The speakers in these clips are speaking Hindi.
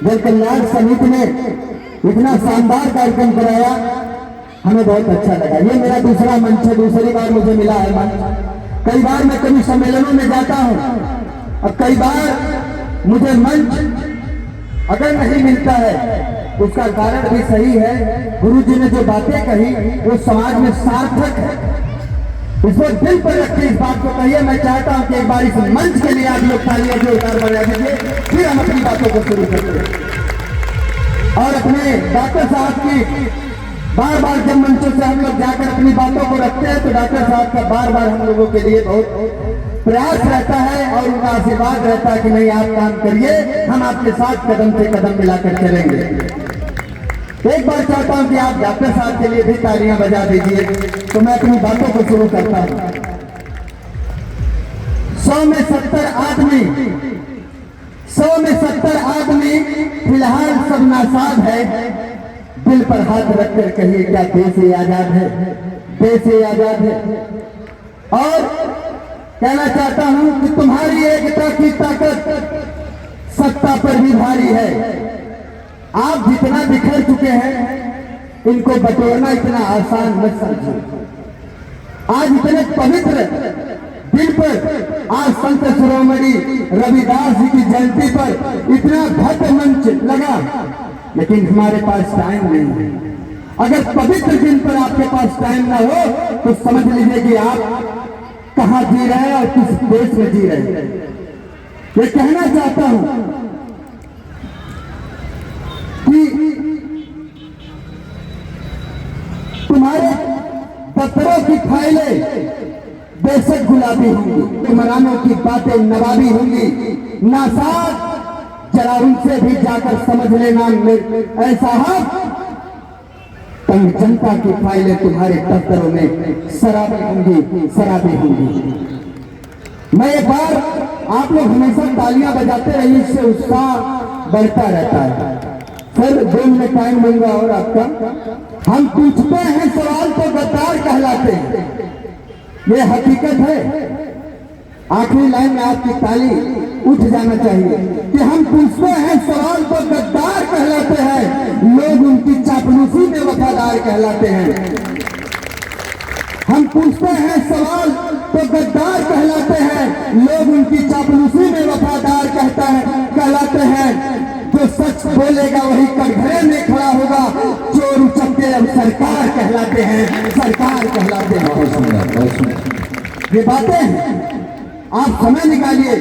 जन कल्याण समिति ने इतना शानदार कार्यक्रम कराया, हमें बहुत अच्छा लगा। ये मेरा दूसरा मंच है, दूसरी बार मुझे मिला है मंच। कई बार मैं कभी सम्मेलनों में जाता हूँ और कई बार मुझे मंच अगर नहीं मिलता है, उसका कारण भी सही है। गुरु जी ने जो बातें कही वो समाज में सार्थक है, इसको दिल पर रखते इस बात को कहिए। मैं चाहता हूं कि एक बार इस मंच के लिए आप लोग तालियां जोरदार बजा दीजिए, फिर हम अपनी बातों को शुरू करते हैं। और अपने डॉक्टर साहब की बार बार जब मंचों से हम लोग जाकर अपनी बातों को रखते हैं तो डॉक्टर साहब का बार बार हम लोगों के लिए बहुत प्रयास रहता है और उनका आशीर्वाद रहता है कि नहीं आप काम करिए, हम आपके साथ कदम से कदम मिलाकर चलेंगे। एक बार चाहता हूं कि आप डॉक्टर साहब के लिए भी तालियां बजा दीजिए, तो मैं अपनी बातों को शुरू करता हूं। 100 में 70 आदमी, 100 में 70 आदमी फिलहाल सब नासाब है। दिल पर हाथ रखकर कहिए क्या देश ही आजाद है, देश ही आजाद है। और कहना चाहता हूं कि तुम्हारी एकता की ताकत सत्ता पर भी भारी है। आप जितना बिखर चुके हैं, इनको बटोरना इतना आसान मत समझो। आज इतने पवित्र दिन पर, आज संत शिरोमणि रविदास जी की जयंती पर इतना भव्य मंच लगा, लेकिन हमारे पास टाइम नहीं है। अगर पवित्र दिन पर आपके पास टाइम ना हो तो समझ लीजिए कि आप कहां जी रहे हैं और किस देश में जी रहे हैं। ये कहना चाहता हूं कि तुम्हारे दफ्तरों की फाइलें बेशक गुलाबी होंगी, हुक्मरानों की बातें नवाबी होंगी, नासाब जरा उनसे भी जाकर समझ लेना ऐसा है। जनता की फाइलें तुम्हारे दफ्तरों में शराबी होंगी, शराबी होंगी। मैं एक बार, आप लोग हमेशा तालियां बजाते रहिए, इससे उत्साह बढ़ता रहता है। सर 2 मिनट टाइम लूंगा और आपका। हम पूछते हैं सवाल तो गद्दार कहलाते हैं, ये हकीकत है। आखिरी लाइन में आपकी ताली उठ जाना चाहिए कि हम पूछते हैं सवाल तो गद्दार कहलाते हैं, लोग उनकी चापलूसी में वफादार कहलाते हैं। हम पूछते हैं सवाल तो गद्दार कहलाते हैं, लोग उनकी चापलूसी में वफादार कहलाते हैं। जो सच बोलेगा वही कटघरे में खड़ा होगा, चोर उचक्के अब सरकार कहलाते हैं, सरकार कहलाते हैं। बहुत सुंदर, बहुत सुंदर ये बातें हैं। आप समय निकालिए,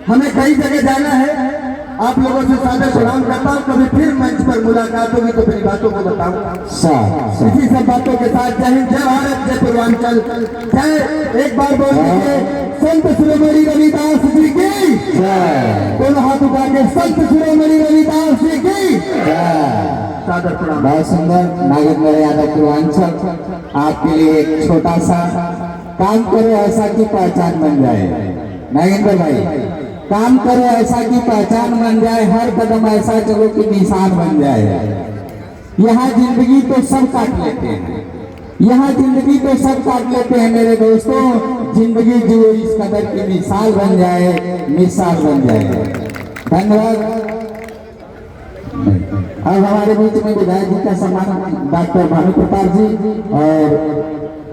हमें कई जगह जाना है। आप लोगों से सादर सलाम करता हूँ, कभी फिर मंच पर मुलाकात होगी तो अपनी बातों को बताऊंगा। इसी सब बातों के साथ जय हिंद, जय भारत, जय पूर्वांचल, जय। एक बार बोल दीजिए संत शिरोमणि रविदास जी की जय। दोनों हाथ उठा के संत शिरोमणि रविदास जी की जय। सादर प्रणाम। बहुत सुंदर। नागेंद्र यादव पूर्वांचल, आपके लिए एक छोटा सा काम करो ऐसा की पहचान बन जाए। नागेंद्र भाई, काम करो ऐसा की पहचान बन जाए, हर कदम ऐसा चलो कि निशान बन जाए। यहाँ जिंदगी तो सब काट लेते हैं, यहाँ जिंदगी तो सब काट लेते हैं मेरे दोस्तों। जिंदगी जो इस कदर की मिसाल बन जाए, मिसाल बन जाए। धन्यवाद। अब हमारे बीच में विधायक जी का सम्मान डॉक्टर भानु प्रताप जी और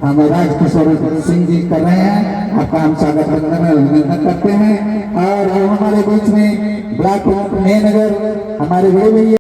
हम राजकिशोर सिंह जी कर रहे हैं। आपका हम स्वागत अभिनंदन करते हैं। और हमारे बीच में ब्लॉक प्रमुख नगर हमारे बड़े भैया